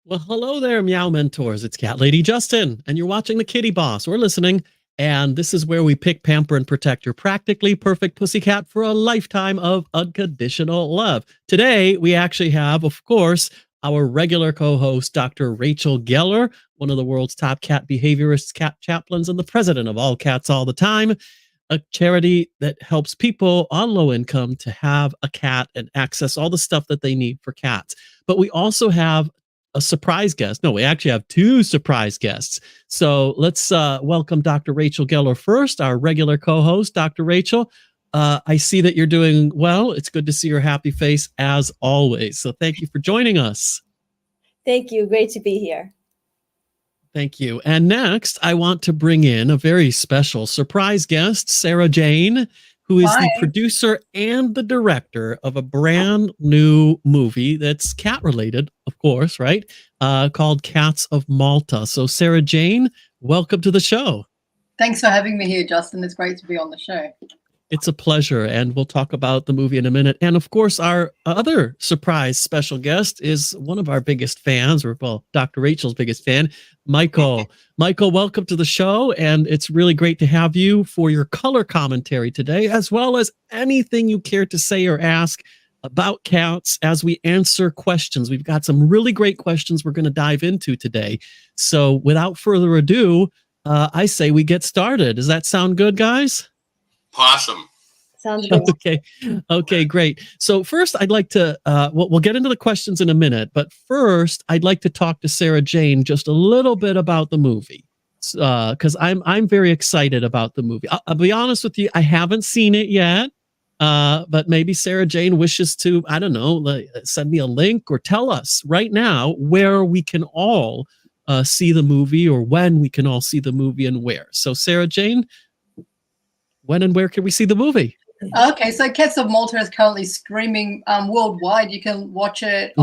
Well, hello there, Meow Mentors. It's Cat Lady Justin, and you're watching The Kitty Boss. We're listening, and this is where we pick, pamper, and protect your practically perfect pussycat for a lifetime of unconditional love. Today, we actually have, of course, our regular co-host, Dr. Rachel Geller, one of the world's top cat behaviorists, cat chaplains, and the president of All Cats All the Time, a charity that helps people on low income to have a cat and access all the stuff that they need for cats. But we also have a surprise guest. No, we actually have two surprise guests. So let's welcome Dr. Rachel Geller first, our regular co-host. Dr. Rachel, I see that you're doing well. It's good to see your happy face as always. So thank you for joining us. Thank you. Great to be here. Thank you. And next, I want to bring in a very special surprise guest, Sarah Jane, who is the producer and the director of a brand new movie that's cat related, of course, right? Called Cats of Malta. So Sarah Jane, welcome to the show. Thanks for having me here, Justin. It's great to be on the show. It's a pleasure, and we'll talk about the movie in a minute. And of course, our other surprise special guest is one of our biggest fans, or well, Dr. Rachel's biggest fan, Michael. Michael, welcome to the show, and it's really great to have you for your color commentary today, as well as anything you care to say or ask about cats as we answer questions. We've got some really great questions we're going to dive into today. So without further ado, I say we get started. Does that sound good, guys? Awesome. Sounds good. Okay, great. So first, I'd like to, we'll get into the questions in a minute, but first, I'd like to talk to Sarah Jane just a little bit about the movie, because I'm very excited about the movie. I'll be honest with you, I haven't seen it yet, but maybe Sarah Jane wishes to, I don't know, send me a link or tell us right now where we can all see the movie, or when we can all see the movie and where. So Sarah Jane, when and where can we see the movie? Okay, so Cats of Malta is currently streaming worldwide. You can watch it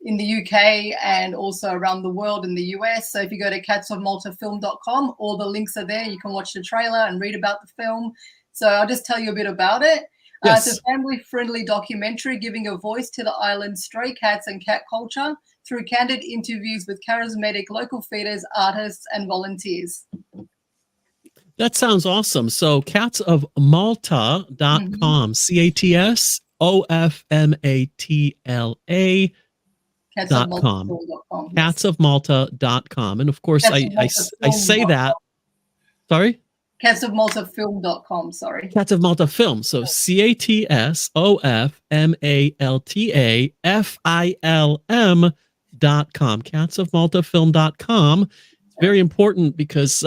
in the UK and also around the world in the US. So if you go to catsofmaltafilm.com, all the links are there. You can watch the trailer and read about the film. So I'll just tell you a bit about it. Yes. It's a family-friendly documentary giving a voice to the island's stray cats and cat culture through candid interviews with charismatic local feeders, artists, and volunteers. That sounds awesome. So catsofmalta.com, catsofmatla.com, catsofmalta.com. And of course, I say that. Sorry? Catsofmaltafilm.com, sorry. Cats of Malta Film. So catsofmaltafilm.com, catsofmaltafilm.com. It's very important because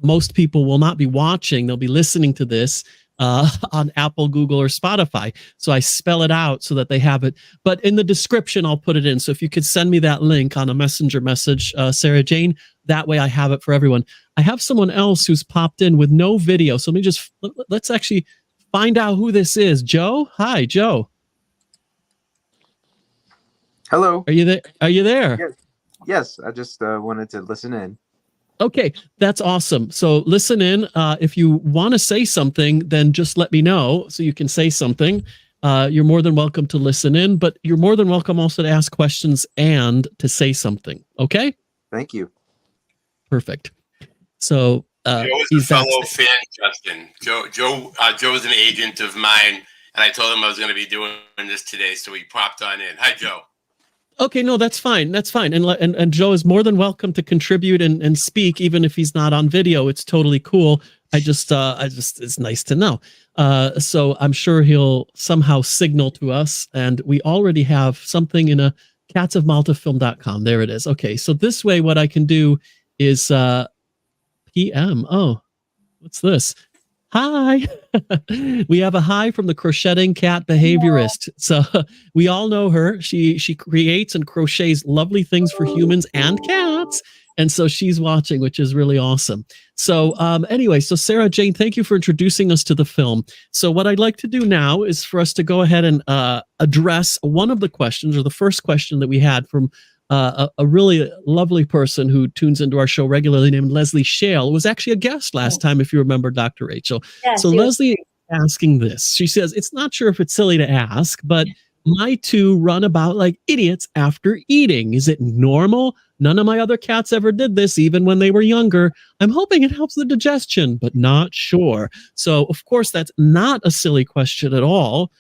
most people will not be watching. They'll be listening to this on Apple, Google, or Spotify. So I spell it out so that they have it. But in the description, I'll put it in. So if you could send me that link on a messenger message, Sarah Jane, that way I have it for everyone. I have someone else who's popped in with no video. So let's actually find out who this is. Joe? Hi, Joe. Hello. Are you there? Are you there? Yes. I just wanted to listen in. Okay, that's awesome. So listen in. If you want to say something, then just let me know so you can say something. You're more than welcome to listen in, but you're more than welcome also to ask questions and to say something. Okay? Thank you. Perfect. So Joe is a fellow fan, Justin. Joe is an agent of mine, and I told him I was going to be doing this today, so he popped on in. Hi, Joe. Okay, no, that's fine. That's fine. And Joe is more than welcome to contribute and speak, even if he's not on video. It's totally cool. It's nice to know. So I'm sure he'll somehow signal to us, and we already have something in a catsofmaltafilm.com. There it is. Okay, so this way, what I can do is PM. Oh, what's this? Hi. We have a hi from the crocheting cat behaviorist. So we all know her. She creates and crochets lovely things for humans and cats. And so she's watching, which is really awesome. So anyway, so Sarah Jane, thank you for introducing us to the film. So what I'd like to do now is for us to go ahead and address one of the questions, or the first question that we had from a really lovely person who tunes into our show regularly named Leslie Shale, who was actually a guest last time, if you remember, Dr. Rachel. Yeah, so Leslie is asking this. She says, it's not sure if it's silly to ask, but my two run about like idiots after eating. Is it normal? None of my other cats ever did this, even when they were younger. I'm hoping it helps the digestion, but not sure. So, of course, that's not a silly question at all,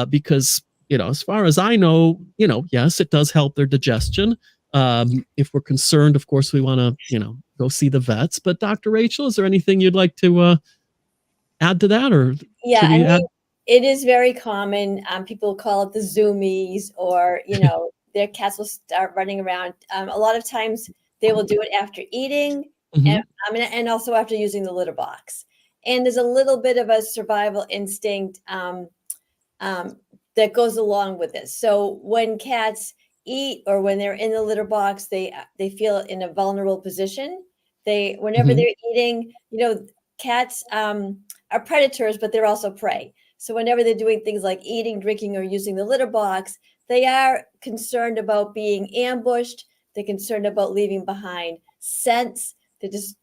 because, as far as I know, yes, it does help their digestion. If we're concerned, of course, we want to, go see the vets. But Dr. Rachel, is there anything you'd like to add to that, or Yeah, should we add? it is very common. People call it the zoomies, or their cats will start running around. A lot of times they will do it after eating, and also after using the litter box. And there's a little bit of a survival instinct that goes along with this. So when cats eat or when they're in the litter box, they feel in a vulnerable position. Whenever they're eating, cats are predators, but they're also prey. So whenever they're doing things like eating, drinking, or using the litter box, they are concerned about being ambushed. They're concerned about leaving behind scents.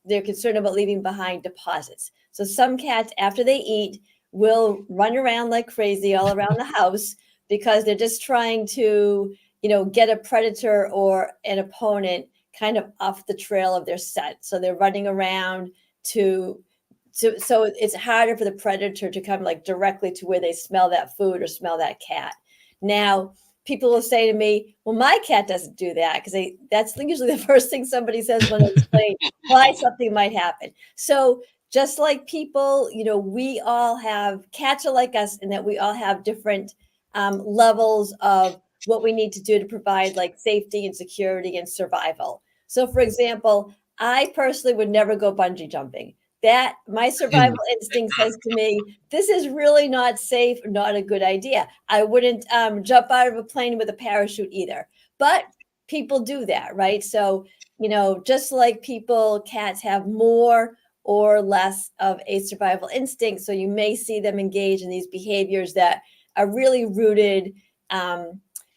They're concerned about leaving behind deposits. So some cats, after they eat, will run around like crazy all around the house because they're just trying to, get a predator or an opponent kind of off the trail of their scent. So they're running around so it's harder for the predator to come like directly to where they smell that food or smell that cat. Now, people will say to me, well, my cat doesn't do that, because that's usually the first thing somebody says when they explain why something might happen. So just like people, we all have, cats are like us in that we all have different levels of what we need to do to provide like safety and security and survival. So for example, I personally would never go bungee jumping. That my survival instinct says to me, this is really not safe, not a good idea. I wouldn't jump out of a plane with a parachute either. But people do that, right? So, just like people, cats have more or less of a survival instinct. So you may see them engage in these behaviors that are really rooted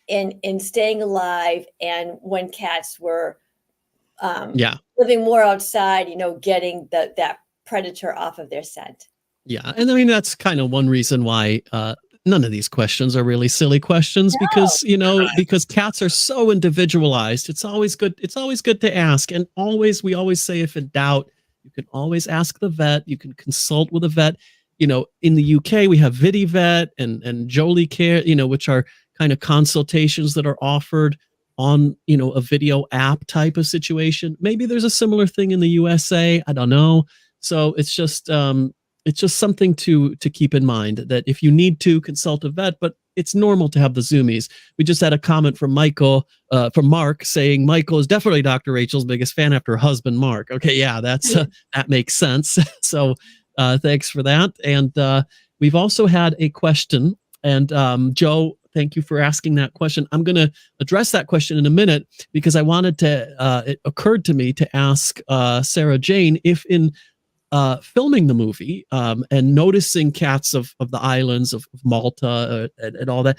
in staying alive. And when cats were living more outside, getting that predator off of their scent. Yeah. And I mean, that's kind of one reason why none of these questions are really silly questions, because, because cats are so individualized. It's always good. It's always good to ask. And we always say, if in doubt, you can always ask the vet. You can consult with a vet. In the UK, we have VidiVet and Jolie Care, which are kind of consultations that are offered on, a video app type of situation. Maybe there's a similar thing in the USA. I don't know. So it's just something to keep in mind, that if you need to consult a vet, but it's normal to have the zoomies. We just had a comment from from Mark, saying Michael is definitely Dr. Rachel's biggest fan after her husband, Mark. Okay. Yeah, that makes sense. So thanks for that. And we've also had a question, and Joe, thank you for asking that question. I'm going to address that question in a minute, because I wanted to, it occurred to me to ask Sarah Jane if in filming the movie and noticing cats of the islands of Malta and all that,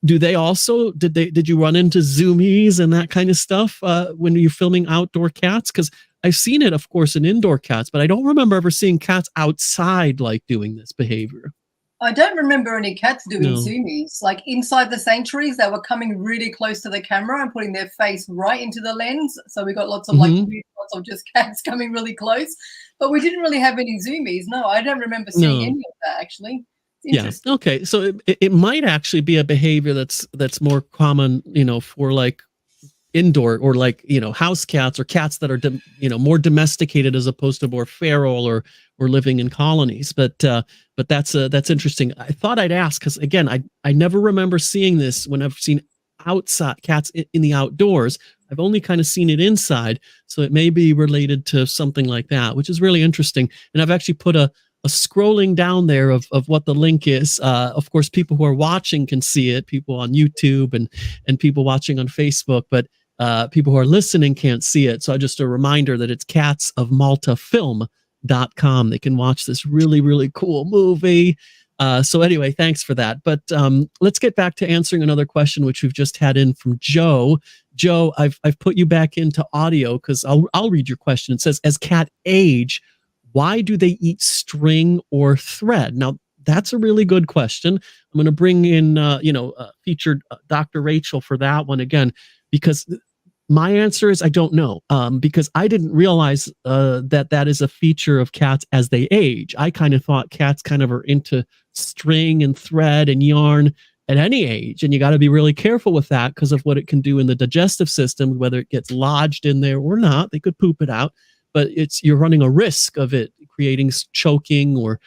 did you run into zoomies and that kind of stuff when you're filming outdoor cats? Because I've seen it, of course, in indoor cats, but I don't remember ever seeing cats outside like doing this behavior. I don't remember any cats doing zoomies. Like inside the sanctuaries, they were coming really close to the camera and putting their face right into the lens. So we got lots of weird shots of just cats coming really close. But we didn't really have any zoomies. No, I don't remember seeing any of that, actually. Yeah. Okay. So it might actually be a behavior that's more common, for like indoor or like, house cats or cats that are, more domesticated as opposed to more feral or living in colonies. But that's interesting. I thought I'd ask, because again, I never remember seeing this when I've seen outside cats in the outdoors. I've only kind of seen it inside. So it may be related to something like that, which is really interesting. And I've actually put a scrolling down there of what the link is. Of course, people who are watching can see it, people on YouTube and people watching on Facebook, but people who are listening can't see it. So just a reminder that it's catsofmaltafilm.com. They can watch this really, really cool movie. So anyway, thanks for that. But let's get back to answering another question, which we've just had in from Joe. Joe, I've put you back into audio because I'll read your question. It says, as cat age, why do they eat string or thread? Now, That's a really good question. I'm going to bring in, featured Dr. Rachel for that one again, because my answer is I don't know, because I didn't realize that is a feature of cats as they age. I kind of thought cats kind of are into string and thread and yarn at any age, and you got to be really careful with that because of what it can do in the digestive system, whether it gets lodged in there or not. They could poop it out, but you're running a risk of it creating choking or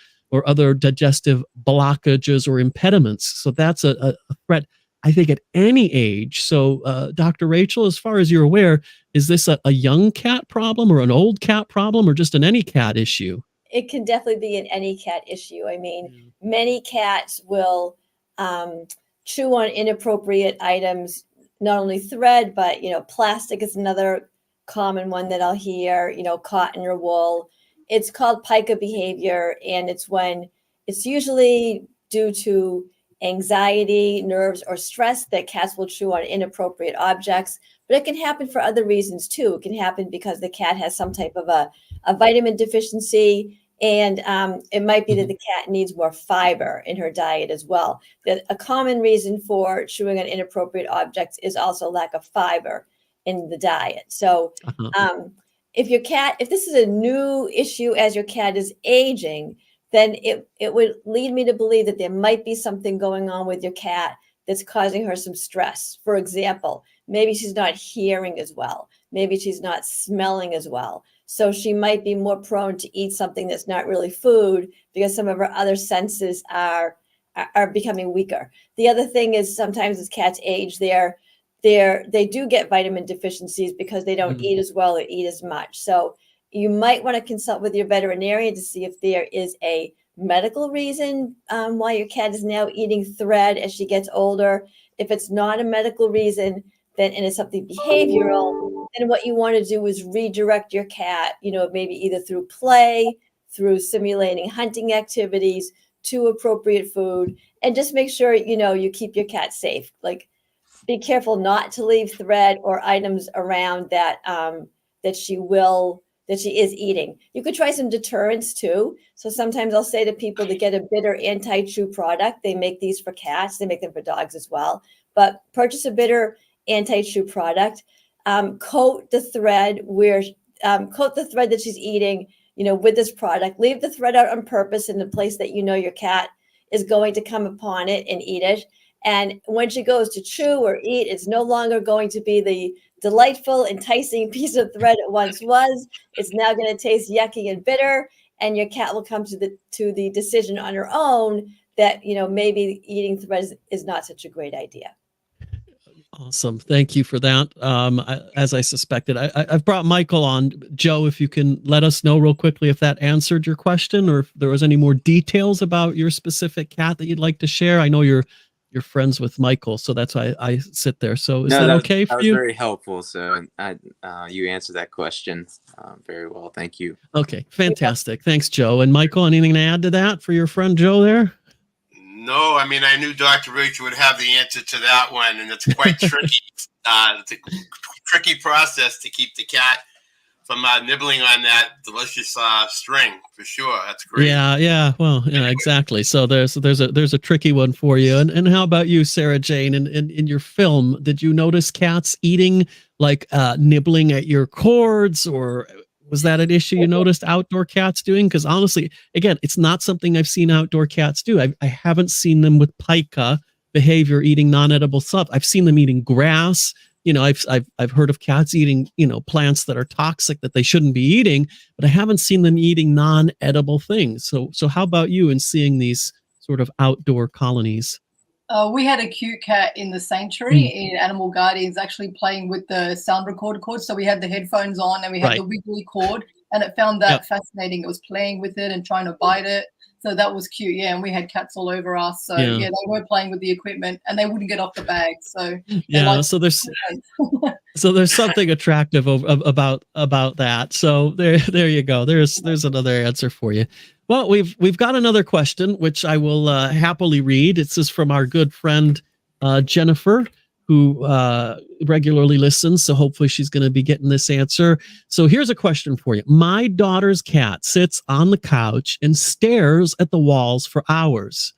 other digestive blockages or impediments. So that's a threat, I think, at any age. So, Dr. Rachel, as far as you're aware, is this a young cat problem or an old cat problem or just an any cat issue? It can definitely be an any cat issue. I mean, many cats will chew on inappropriate items, not only thread, but, plastic is another common one that I'll hear, cotton or wool. It's called pica behavior, and it's usually due to anxiety, nerves, or stress that cats will chew on inappropriate objects. But it can happen for other reasons too. It can happen because the cat has some type of a vitamin deficiency, and it might be that the cat needs more fiber in her diet as well. A common reason for chewing on inappropriate objects is also lack of fiber in the diet. So if this is a new issue as your cat is aging, then it would lead me to believe that there might be something going on with your cat that's causing her some stress. For example, maybe she's not hearing as well. Maybe she's not smelling as well. So she might be more prone to eat something that's not really food because some of her other senses are becoming weaker. The other thing is sometimes as cats age, they do get vitamin deficiencies because they don't eat as well or eat as much. So you might want to consult with your veterinarian to see if there is a medical reason why your cat is now eating thread as she gets older. If it's not a medical reason, then and it's something behavioral, then what you want to do is redirect your cat, maybe either through play, through simulating hunting activities, to appropriate food, and just make sure, you keep your cat safe. Like, be careful not to leave thread or items around that she is eating. You could try some deterrents too. So sometimes I'll say to people to get a bitter anti-chew product. They make these for cats. They make them for dogs as well. But purchase a bitter anti-chew product. Coat the thread that she's eating, with this product. Leave the thread out on purpose in the place that your cat is going to come upon it and eat it. And when she goes to chew or eat, it's no longer going to be the delightful, enticing piece of thread it once was. It's now going to taste yucky and bitter, and your cat will come to the decision on her own that maybe eating thread is not such a great idea. Awesome. Thank you for that. As I suspected, I've brought Michael on. Joe, if you can let us know real quickly if that answered your question or if there was any more details about your specific cat that you'd like to share. I know you're friends with Michael, so that's why I sit there. So is that okay for you? That was very helpful. So you answered that question very well. Thank you. Okay, fantastic. Thanks, Joe. And Michael, anything to add to that for your friend Joe there? No, I mean, I knew Dr. Rachel would have the answer to that one, and it's quite tricky. It's a tricky process to keep the cat from nibbling on that delicious string, for sure. That's great. Yeah. Well, yeah, exactly. So there's a tricky one for you. And how about you, Sarah Jane? In your film, did you notice cats eating, like nibbling at your cords, or was that an issue you noticed outdoor cats doing? Because honestly, again, it's not something I've seen outdoor cats do. I haven't seen them with pica behavior eating non-edible stuff. I've seen them eating grass. I've heard of cats eating, plants that are toxic that they shouldn't be eating, but I haven't seen them eating non-edible things. So how about you in seeing these sort of outdoor colonies? We had a cute cat in the sanctuary in Animal Guardians actually playing with the sound recorder cord. So we had the headphones on and we had the wiggly cord, and it found that fascinating. It was playing with it and trying to bite it. So that was cute. Yeah. And we had cats all over us. So yeah, they were playing with the equipment and they wouldn't get off the bag. So so there's something attractive about that. So there you go. There's another answer for you. Well, we've got another question, which I will happily read. This is from our good friend Jennifer. who regularly listens, so hopefully she's going to be getting this answer. So here's a question for you. My daughter's cat sits on the couch and stares at the walls for hours.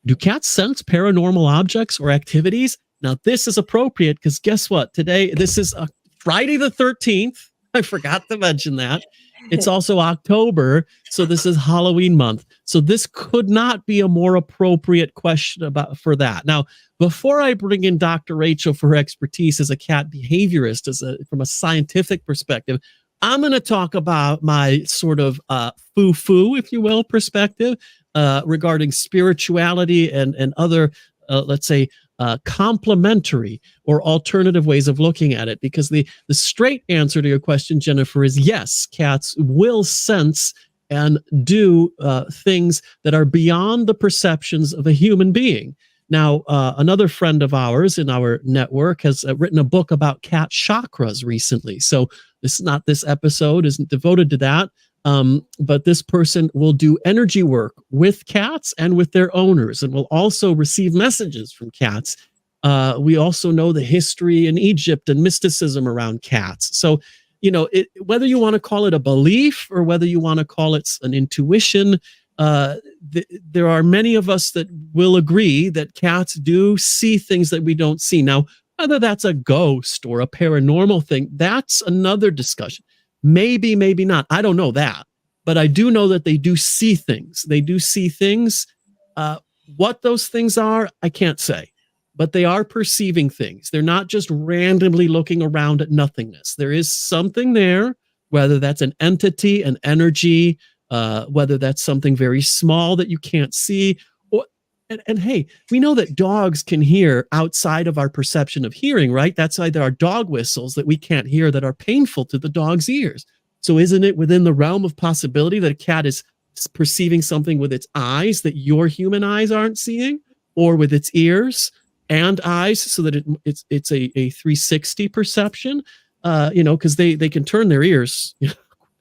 Do cats sense paranormal objects or activities? Now, this is appropriate because guess what? Today, this is Friday the 13th. I forgot to mention that. It's also October, so this is Halloween month. So this could not be a more appropriate question for that. Now, before I bring in Dr. Rachel for her expertise as a cat behaviorist, from a scientific perspective, I'm going to talk about my sort of foo-foo, if you will, perspective regarding spirituality and other, let's say, complementary or alternative ways of looking at it. Because the straight answer to your question, Jennifer, is yes, cats will sense and do things that are beyond the perceptions of a human being. Now, another friend of ours in our network has written a book about cat chakras recently. So this episode isn't devoted to that. But this person will do energy work with cats and with their owners, and will also receive messages from cats. We also know the history in Egypt and mysticism around cats. So, whether you want to call it a belief or whether you want to call it an intuition, there are many of us that will agree that cats do see things that we don't see. Now, whether that's a ghost or a paranormal thing, that's another discussion. Maybe, maybe not. I don't know that, but I do know that they do see things. They do see things. What those things are, I can't say, but they are perceiving things. They're not just randomly looking around at nothingness. There is something there, whether that's an entity, an energy, whether that's something very small that you can't see. And hey, we know that dogs can hear outside of our perception of hearing, right? That's why there are dog whistles that we can't hear that are painful to the dog's ears. So isn't it within the realm of possibility that a cat is perceiving something with its eyes that your human eyes aren't seeing, or with its ears and eyes, so that it's a 360 perception? Because they can turn their ears,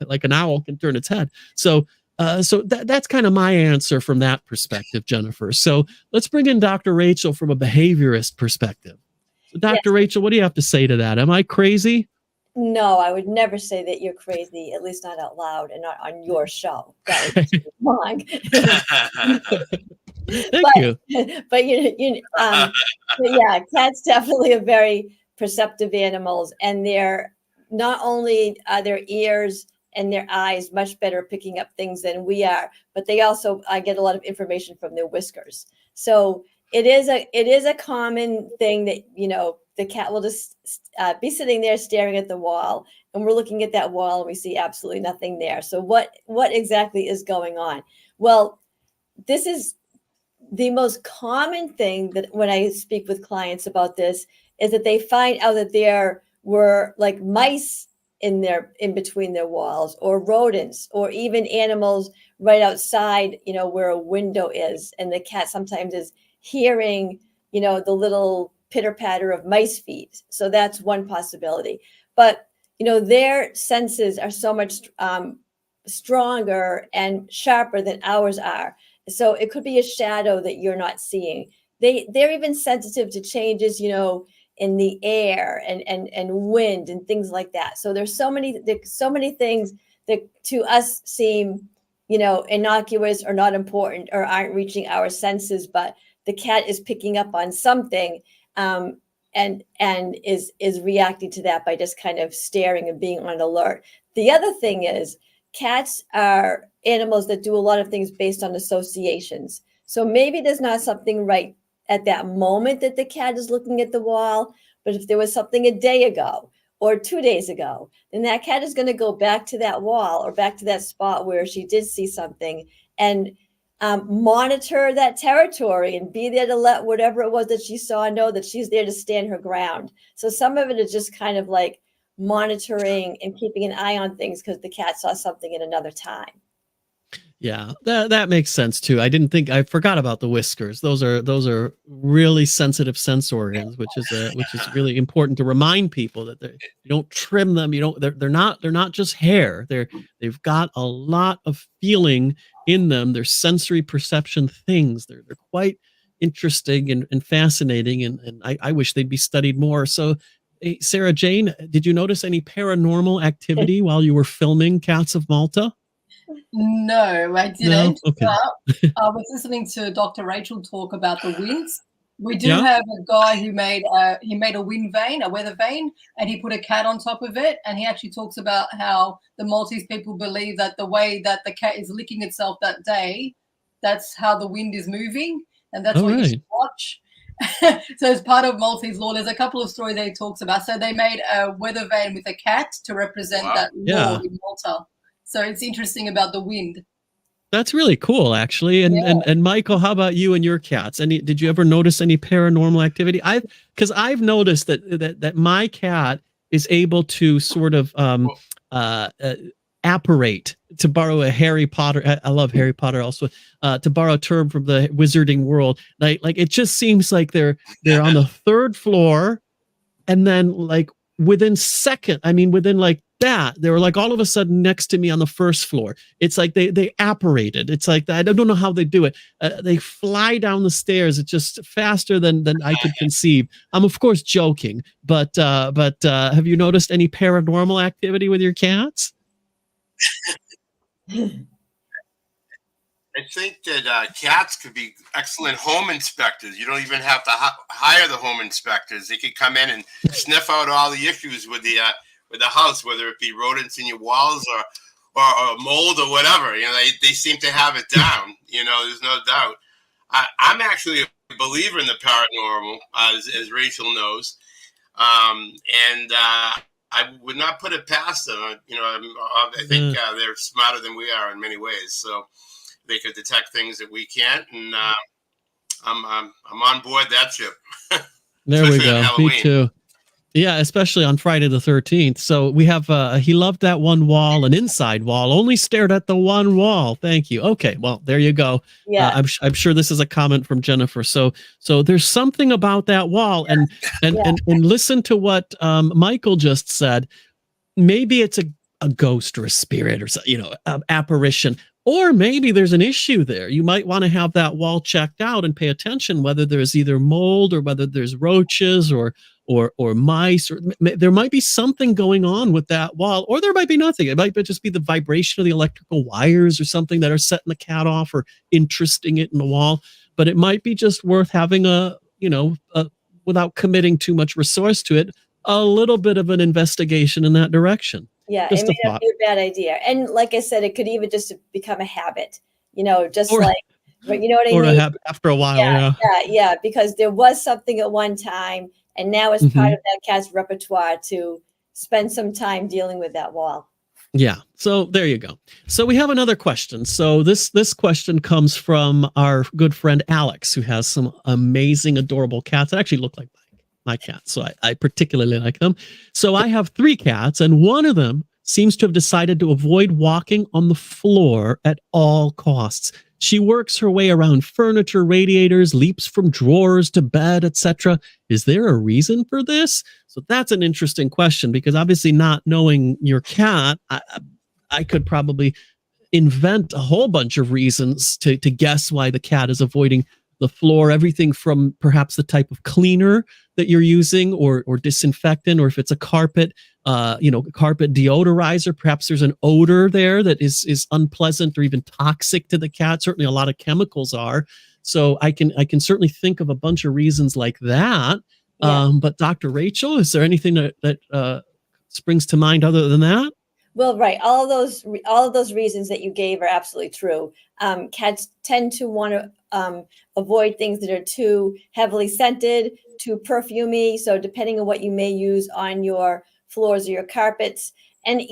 like an owl can turn its head. So that's kind of my answer from that perspective, Jennifer. So let's bring in Dr. Rachel from a behaviorist perspective. So Dr. Yes. Rachel, what do you have to say to that? Am I crazy? No, I would never say that you're crazy, at least not out loud and not on your show. That would be wrong. Thank you. But yeah, cats definitely are very perceptive animals, and they're not only their ears and their eyes much better picking up things than we are, but they also get a lot of information from their whiskers. So it is a common thing that the cat will just be sitting there staring at the wall, and we're looking at that wall and we see absolutely nothing there. So what exactly is going on? Well, this is the most common thing that when I speak with clients about this is that they find out that there were like mice in between their walls, or rodents, or even animals right outside, where a window is, and the cat sometimes is hearing, the little pitter patter of mice feet. So that's one possibility. But their senses are so much stronger and sharper than ours are. So it could be a shadow that you're not seeing. They're even sensitive to changes, in the air and wind and things like that. So there's so many things that to us seem, innocuous or not important or aren't reaching our senses, but the cat is picking up on something and is reacting to that by just kind of staring and being on alert. The other thing is cats are animals that do a lot of things based on associations. So maybe there's not something right at that moment that the cat is looking at the wall, but if there was something a day ago or 2 days ago, then that cat is going to go back to that wall or back to that spot where she did see something and monitor that territory and be there to let whatever it was that she saw know that she's there to stand her ground. So some of it is just kind of like monitoring and keeping an eye on things because the cat saw something at another time. Yeah, that makes sense too. I forgot about the whiskers. Those are really sensitive sense organs, which is really important to remind people that you don't trim them. They're not just hair. They've got a lot of feeling in them. They're sensory perception things. They're quite interesting and fascinating, and I wish they'd be studied more. So, hey, Sarah Jane, did you notice any paranormal activity while you were filming Cats of Malta? No, I No? didn't. Okay. But I was listening to Dr. Rachel talk about the winds. We do Yeah? have a guy who made a wind vane, a weather vane, and he put a cat on top of it. And he actually talks about how the Maltese people believe that the way that the cat is licking itself that day, that's how the wind is moving, and that's All what you right. should watch. So as part of Maltese law, there's a couple of stories that he talks about. So they made a weather vane with a cat to represent Wow. that Yeah. law in Malta. So it's interesting about the wind. That's really cool, actually. And Michael, how about you and your cats? Did you ever notice any paranormal activity? Because I've noticed that my cat is able to sort of apparate, to borrow a Harry Potter. I love Harry Potter also. To borrow a term from the wizarding world, like it just seems like they're on the third floor, and then like within like that, they were like all of a sudden next to me on the first floor. It's like they apparated. It's like I don't know how they do it. They fly down the stairs. It's just faster than I could conceive. I'm of course joking, but have you noticed any paranormal activity with your cats? I think that cats could be excellent home inspectors. You don't even have to hire the home inspectors. They could come in and sniff out all the issues with the house, whether it be rodents in your walls or mold or whatever. You know, they seem to have it down. You know, there's no doubt. I'm actually a believer in the paranormal, as Rachel knows, and I would not put it past them. You know, I think they're smarter than we are in many ways. So they could detect things that we can't, and I'm on board that ship. There we go. Me too. Yeah, especially on Friday the 13th. So we have he loved that one wall, an inside wall, only stared at the one wall. Thank you. Okay, well, there you go. Yeah. I'm sure this is a comment from Jennifer. So there's something about that wall, and listen to what Michael just said. Maybe it's a ghost or a spirit or something, apparition. Or maybe there's an issue there. You might want to have that wall checked out and pay attention whether there's either mold or whether there's roaches or mice, or there might be something going on with that wall, or there might be nothing. It might just be the vibration of the electrical wires or something that are setting the cat off or interesting it in the wall. But it might be just worth having without committing too much resource to it, a little bit of an investigation in that direction. Yeah, Just it may not be a bad idea. And like I said, it could even just become a habit, you know what I mean? After a while, yeah, because there was something at one time, and now it's part of that cat's repertoire to spend some time dealing with that wall. Yeah. So there you go. So we have another question. So this question comes from our good friend Alex, who has some amazing, adorable cats that actually look like my cats. So I particularly like them. So I have 3 cats, and one of them seems to have decided to avoid walking on the floor at all costs. She works her way around furniture, radiators, leaps from drawers to bed, etc. Is there a reason for this? So that's an interesting question, because obviously not knowing your cat, I could probably invent a whole bunch of reasons to guess why the cat is avoiding the floor. Everything from perhaps the type of cleaner that you're using or disinfectant, or if it's a carpet, carpet deodorizer, perhaps there's an odor there that is unpleasant or even toxic to the cat. Certainly a lot of chemicals are. So I can certainly think of a bunch of reasons like that. Yeah. But Dr. Rachel, is there anything that springs to mind other than that? Well, right. All of those reasons that you gave are absolutely true. Cats tend to want to avoid things that are too heavily scented, too perfumey. So depending on what you may use on your floors or your carpets. And,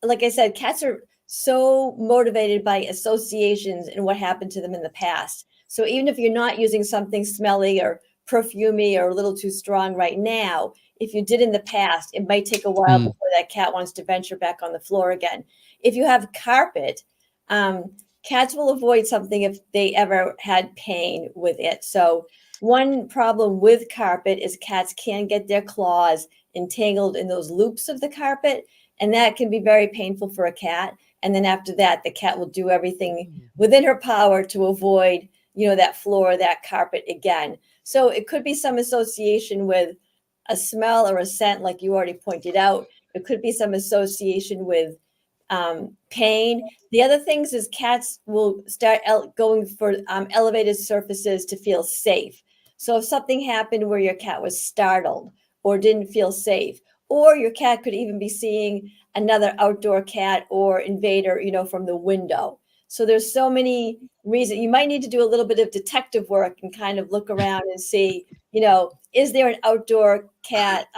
like I said, cats are so motivated by associations and what happened to them in the past. So even if you're not using something smelly or perfumey or a little too strong right now, if you did in the past, it might take a while before that cat wants to venture back on the floor again. If you have carpet, cats will avoid something if they ever had pain with it. So one problem with carpet is cats can get their claws entangled in those loops of the carpet, and that can be very painful for a cat. And then after that, the cat will do everything within her power to avoid that floor, that carpet again. So it could be some association with a smell or a scent, like you already pointed out. It could be some association with pain. The other things is cats will start going for elevated surfaces to feel safe. So if something happened where your cat was startled or didn't feel safe, or your cat could even be seeing another outdoor cat or invader, from the window. So there's so many reasons. You might need to do a little bit of detective work and kind of look around and see, is there an outdoor cat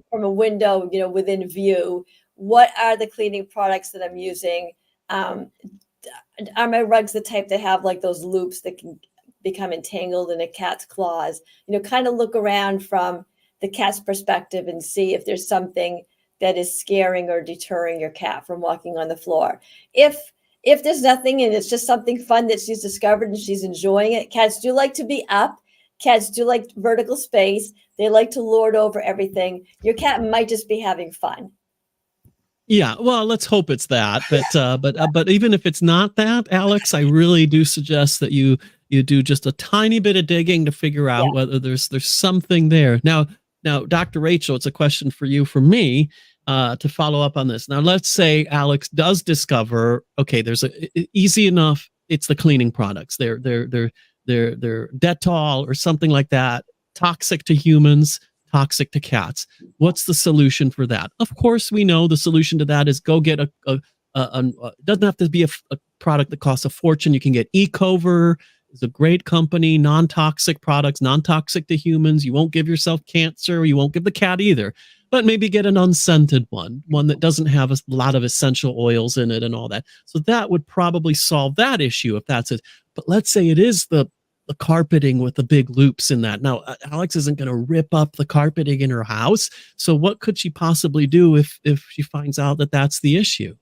from a window, within view? What are the cleaning products that I'm using? Are my rugs the type that have like those loops that can become entangled in a cat's claws? Kind of look around from the cat's perspective and see if there's something that is scaring or deterring your cat from walking on the floor. If there's nothing and it's just something fun that she's discovered and she's enjoying it, cats do like to be up. Cats do like vertical space. They like to lord over everything. Your cat might just be having fun. Yeah, well, let's hope it's that. But even if it's not that, Alex, I really do suggest that you do just a tiny bit of digging to figure out whether there's something there. Now, Dr. Rachel, it's a question for you, for me, to follow up on this. Now, let's say Alex does discover, okay, there's easy enough. It's the cleaning products. They're Dettol or something like that, toxic to humans, toxic to cats. What's the solution for that? Of course, we know the solution to that is go get it doesn't have to be a product that costs a fortune. You can get Ecover. It's a great company, non-toxic products, non-toxic to humans. You won't give yourself cancer. You won't give the cat either. But maybe get an unscented one that doesn't have a lot of essential oils in it and all that. So that would probably solve that issue if that's it. But let's say it is the carpeting with the big loops in that. Now, Alex isn't going to rip up the carpeting in her house. So what could she possibly do if she finds out that that's the issue?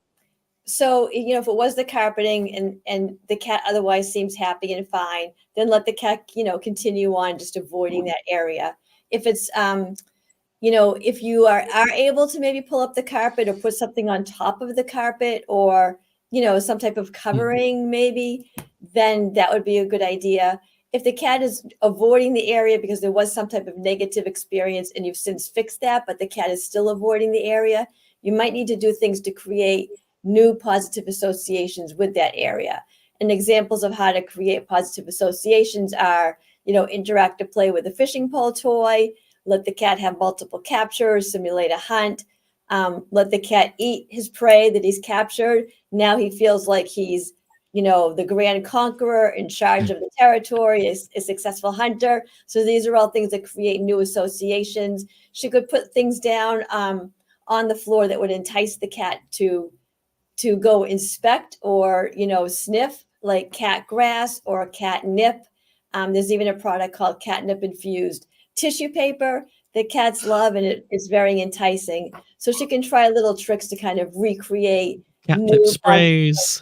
So, if it was the carpeting and the cat otherwise seems happy and fine, then let the cat, continue on just avoiding that area. If it's, if you are able to maybe pull up the carpet or put something on top of the carpet or, some type of covering maybe, then that would be a good idea. If the cat is avoiding the area because there was some type of negative experience and you've since fixed that, but the cat is still avoiding the area, you might need to do things to create new positive associations with that area. And examples of how to create positive associations are, interactive play with a fishing pole toy, let the cat have multiple captures, simulate a hunt, let the cat eat his prey that he's captured. Now he feels like he's, the grand conqueror in charge of the territory, is a successful hunter. So these are all things that create new associations. She could put things down on the floor that would entice the cat to go inspect or, sniff, like cat grass or catnip. There's even a product called catnip infused tissue paper that cats love, and it's very enticing. So she can try little tricks to kind of recreate catnip sprays.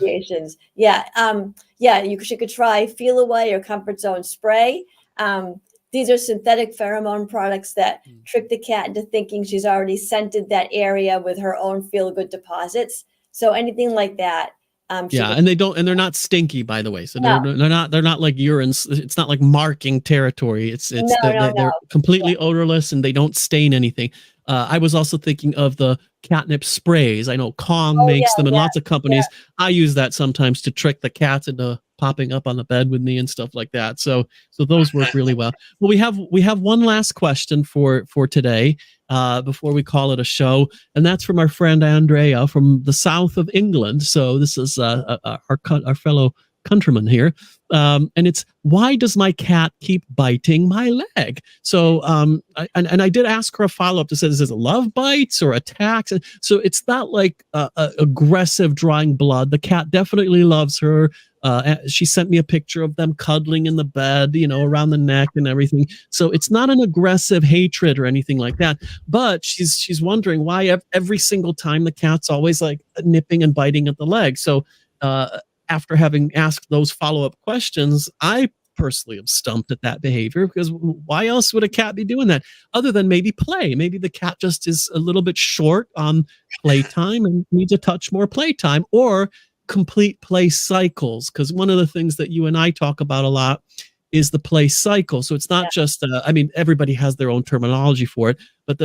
Yeah. She could try Feel Away or Comfort Zone spray. These are synthetic pheromone products that trick the cat into thinking she's already scented that area with her own feel-good deposits. So anything like that. And they're not stinky, by the way. So they're not like urine. It's not like marking territory. They're completely odorless and they don't stain anything. I was also thinking of the catnip sprays. I know Kong makes them and lots of companies. I use that sometimes to trick the cats into popping up on the bed with me and stuff like that. So those work really well. Well, we have one last question for today before we call it a show, and that's from our friend Andrea from the south of England. So this is our fellow countryman here, and it's, why does my cat keep biting my leg? So I did ask her a follow-up to say, is this a love bites or attacks? So it's not like aggressive drawing blood. The cat definitely loves her. She sent me a picture of them cuddling in the bed, around the neck and everything. So it's not an aggressive hatred or anything like that. But she's wondering why every single time the cat's always like nipping and biting at the leg. So after having asked those follow-up questions, I personally am stumped at that behavior, because why else would a cat be doing that other than maybe play? Maybe the cat just is a little bit short on playtime and needs a touch more playtime, or complete play cycles. Because one of the things that you and I talk about a lot is the play cycle. So it's not just, I mean, everybody has their own terminology for it, but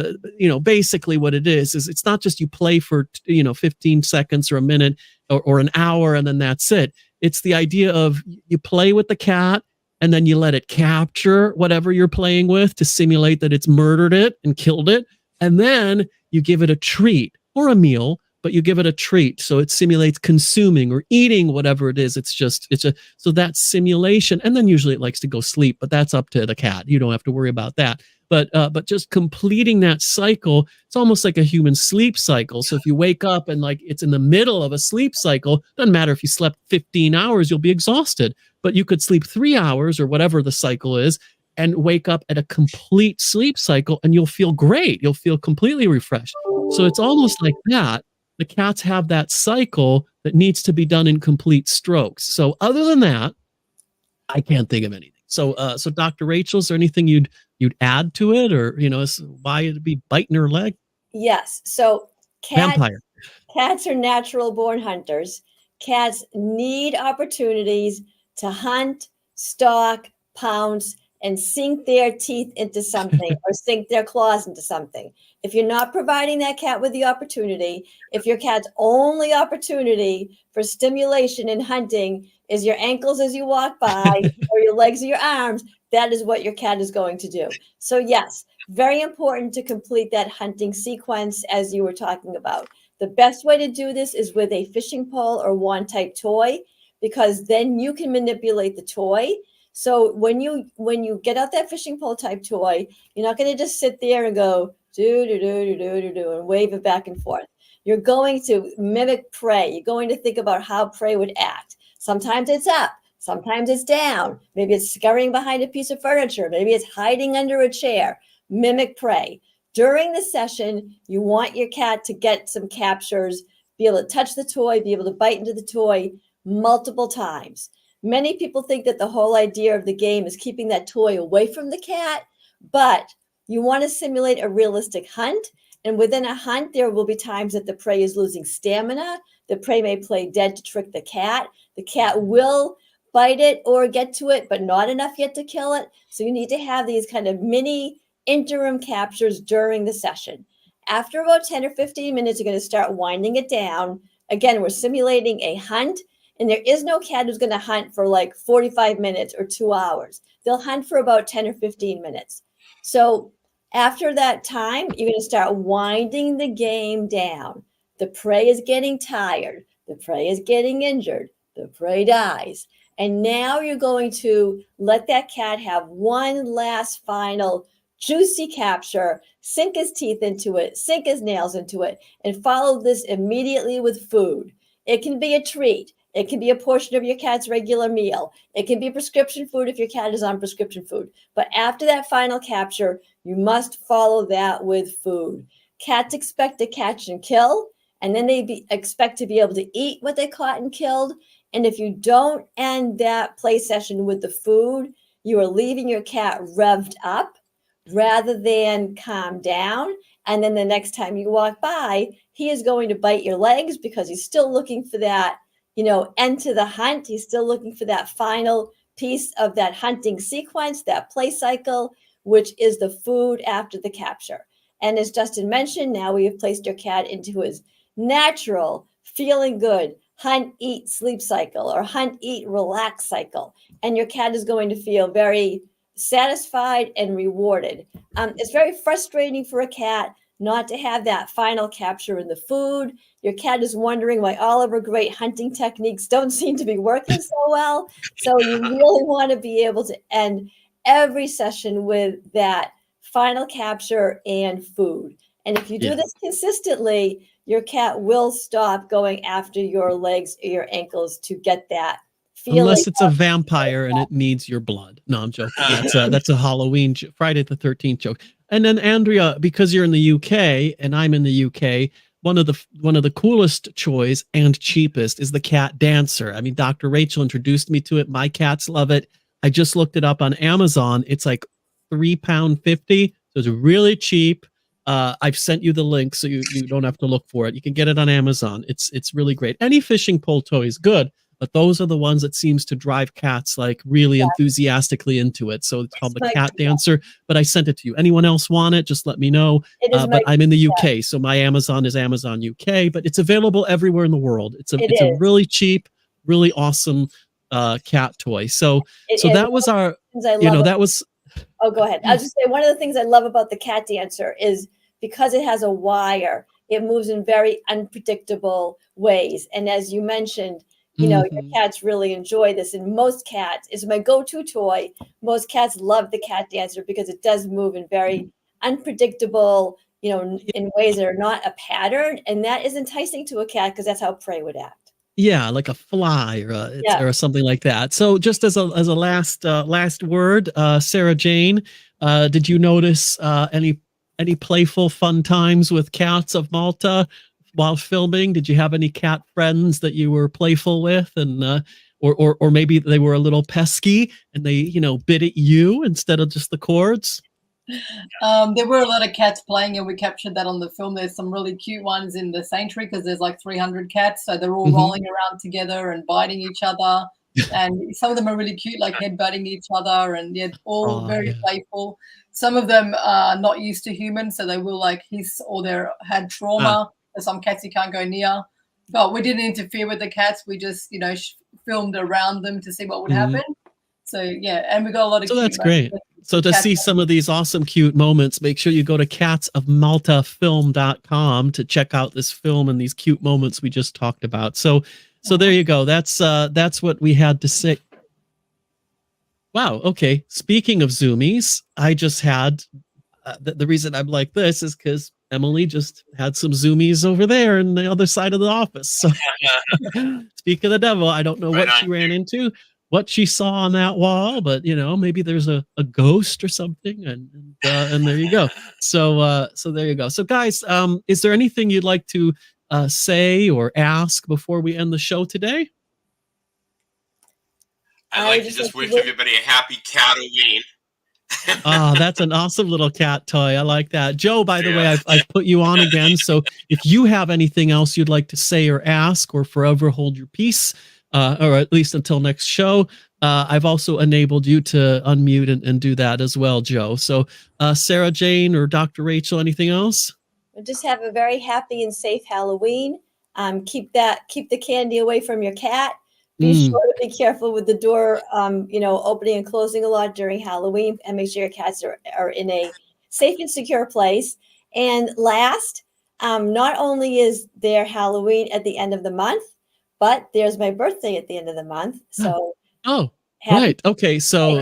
basically what it is it's not just you play for, 15 seconds or a minute or an hour and then that's it. It's the idea of you play with the cat and then you let it capture whatever you're playing with to simulate that it's murdered it and killed it. And then you give it a treat or a meal, but you give it a treat. So it simulates consuming or eating whatever it is. So that simulation. And then usually it likes to go sleep, but that's up to the cat. You don't have to worry about that. But just completing that cycle, it's almost like a human sleep cycle. So if you wake up and like it's in the middle of a sleep cycle, doesn't matter if you slept 15 hours, you'll be exhausted. But you could sleep 3 hours or whatever the cycle is and wake up at a complete sleep cycle and you'll feel great. You'll feel completely refreshed. So it's almost like that. The cats have that cycle that needs to be done in complete strokes. So other than that, I can't think of anything. So Dr. Rachel, is there anything you'd add to it, or why it'd be biting her leg? Yes. So Vampire. Cats are natural born hunters. Cats need opportunities to hunt, stalk, pounce, and sink their teeth into something or sink their claws into something. If you're not providing that cat with the opportunity, if your cat's only opportunity for stimulation and hunting is your ankles as you walk by or your legs or your arms, that is what your cat is going to do. So yes, very important to complete that hunting sequence as you were talking about. The best way to do this is with a fishing pole or wand type toy, because then you can manipulate the toy. So when you get out that fishing pole type toy, you're not going to just sit there and go do do do do do do do and wave it back and forth. You're going to mimic prey. You're going to think about how prey would act. Sometimes it's up, sometimes it's down. Maybe it's scurrying behind a piece of furniture. Maybe it's hiding under a chair. Mimic prey. During the session, you want your cat to get some captures, be able to touch the toy, be able to bite into the toy multiple times. Many people think that the whole idea of the game is keeping that toy away from the cat, but you want to simulate a realistic hunt. And within a hunt, there will be times that the prey is losing stamina. The prey may play dead to trick the cat. The cat will bite it or get to it, but not enough yet to kill it. So you need to have these kind of mini interim captures during the session. After about 10 or 15 minutes, you're going to start winding it down. Again, we're simulating a hunt. And there is no cat who's going to hunt for like 45 minutes or 2 hours. They'll hunt for about 10 or 15 minutes. So after that time, you're going to start winding the game down. The prey is getting tired. The prey is getting injured. The prey dies. And now you're going to let that cat have one last final juicy capture, sink his teeth into it, sink his nails into it, and follow this immediately with food. It can be a treat. It can be a portion of your cat's regular meal. It can be prescription food if your cat is on prescription food. But after that final capture, you must follow that with food. Cats expect to catch and kill, and then they expect to be able to eat what they caught and killed. And if you don't end that play session with the food, you are leaving your cat revved up rather than calm down. And then the next time you walk by, he is going to bite your legs because he's still looking for that end to the hunt. He's still looking for that final piece of that hunting sequence, that play cycle, which is the food after the capture. And as Justin mentioned, now we have placed your cat into his natural, feeling good, hunt, eat, sleep cycle, or hunt, eat, relax cycle. And your cat is going to feel very satisfied and rewarded. It's very frustrating for a cat not to have that final capture in the food. Your cat is wondering why all of her great hunting techniques don't seem to be working so well. So you really want to be able to end every session with that final capture and food. And if you do this consistently, your cat will stop going after your legs or your ankles to get that feeling. Unless it's a vampire and it needs your blood. No, I'm joking. That's a Halloween Friday the 13th joke. And then Andrea, because you're in the UK and I'm in the UK, one of the coolest toys and cheapest is the cat dancer. I mean, Dr. Rachel introduced me to it. My cats love it. I just looked it up on Amazon. It's like £3.50. So it's really cheap. I've sent you the link so you don't have to look for it. You can get it on Amazon. It's really great. Any fishing pole toy is good, but those are the ones that seems to drive cats like really enthusiastically into it. So it's called the Cat Dancer, but I sent it to you. Anyone else want it? Just let me know. But I'm in the UK, so my Amazon is Amazon UK, but it's available everywhere in the world. It's a really cheap, really awesome cat toy. So that was our, that was. Oh, go ahead. I'll just say one of the things I love about the Cat Dancer is because it has a wire, it moves in very unpredictable ways. And as you mentioned, your cats really enjoy this. And most cats, it's my go-to toy. Most cats love the Cat Dancer because it does move in very unpredictable, in ways that are not a pattern. And that is enticing to a cat because that's how prey would act. Yeah, like a fly or something like that. So just as a last word, Sarah Jane, did you notice any playful fun times with cats of Malta while filming? Did you have any cat friends that you were playful with, and or maybe they were a little pesky and they bit at you instead of just the cords? There were a lot of cats playing, and we captured that on the film. There's some really cute ones in the sanctuary because there's like 300 cats, so they're all rolling around together and biting each other. And some of them are really cute, like headbutting each other, and all very playful. Some of them are not used to humans, so they will like hiss, or they had trauma. There's some cats you can't go near, but we didn't interfere with the cats. We just filmed around them to see what would happen. So and we got a lot of. So that's great. So to see some of these awesome, cute moments, make sure you go to catsofmaltafilm.com to check out this film and these cute moments we just talked about. So there you go. That's what we had to say. Wow. Okay. Speaking of zoomies, I just had the reason I'm like this is because Emily just had some zoomies over there in the other side of the office. So speak of the devil, I don't know what she ran into, what she saw on that wall, but maybe there's a ghost or something, and there you go. So there you go. So guys, is there anything you'd like to say or ask before we end the show today? I'd like to just wish everybody a happy Catoween. That's an awesome little cat toy. I like that. Joe, by the way, I've put you on again. So if you have anything else you'd like to say or ask, or forever hold your peace, or at least until next show, I've also enabled you to unmute and do that as well, Joe. So Sarah Jane or Dr. Rachel, anything else? Just have a very happy and safe Halloween. Keep the candy away from your cat. Be sure to be careful with the door, opening and closing a lot during Halloween, and make sure your cats are in a safe and secure place. And last, not only is there Halloween at the end of the month, but there's my birthday at the end of the month. So right. Okay. So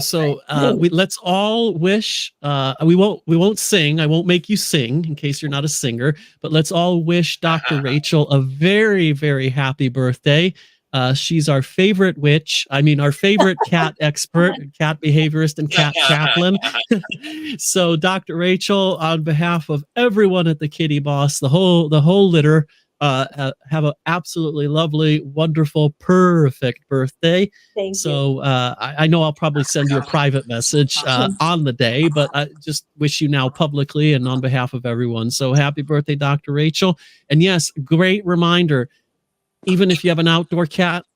let's all wish. We won't sing. I won't make you sing in case you're not a singer. But let's all wish Dr. Rachel a very, very happy birthday. She's our favorite witch. I mean, our favorite cat expert, cat behaviorist, and cat chaplain. So, Dr. Rachel, on behalf of everyone at the Kitty Boss, the whole litter, have an absolutely lovely, wonderful, perfect birthday. Thank you. I know I'll probably send you a private message on the day, but I just wish you now publicly and on behalf of everyone. So happy birthday, Dr. Rachel. And yes, great reminder. Even if you have an outdoor cat,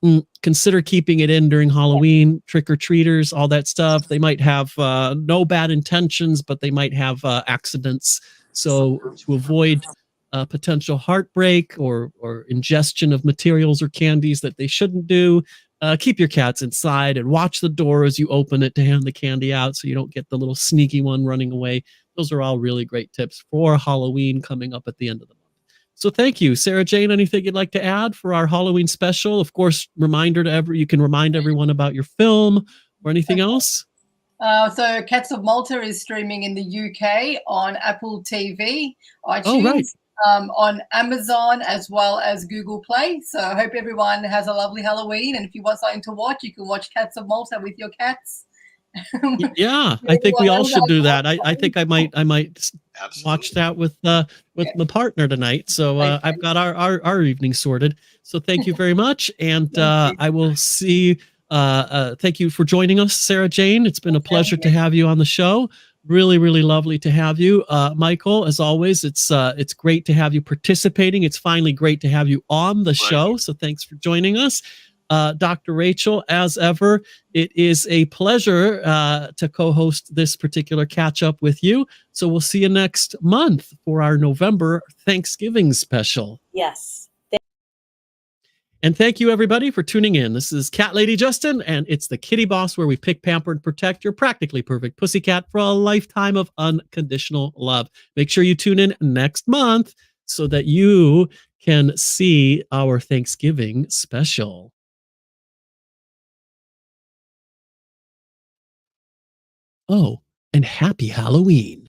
consider keeping it in during Halloween, trick-or-treaters, all that stuff. They might have no bad intentions, but they might have accidents. So to avoid potential heartbreak or ingestion of materials or candies that they shouldn't do, keep your cats inside and watch the door as you open it to hand the candy out so you don't get the little sneaky one running away. Those are all really great tips for Halloween coming up at the end of the month. So thank you. Sarah Jane, anything you'd like to add for our Halloween special? Of course, you can remind everyone about your film or anything else. So Cats of Malta is streaming in the UK on Apple TV, iTunes, on Amazon, as well as Google Play. So I hope everyone has a lovely Halloween. And if you want something to watch, you can watch Cats of Malta with your cats. Yeah, I think we all should do that. I think I might watch that with my partner tonight. So I've got our evening sorted. So thank you very much, and I will see. Thank you for joining us, Sarah Jane. It's been a pleasure to have you on the show. Really, really lovely to have you, Michael. As always, it's great to have you participating. It's finally great to have you on the show. So thanks for joining us. Dr. Rachel, as ever, it is a pleasure to co-host this particular catch-up with you. So we'll see you next month for our November Thanksgiving special. Yes. And thank you, everybody, for tuning in. This is Cat Lady Justin, and it's the Kitty Boss, where we pick, pamper, and protect your practically perfect pussycat for a lifetime of unconditional love. Make sure you tune in next month so that you can see our Thanksgiving special. Oh, and happy Halloween.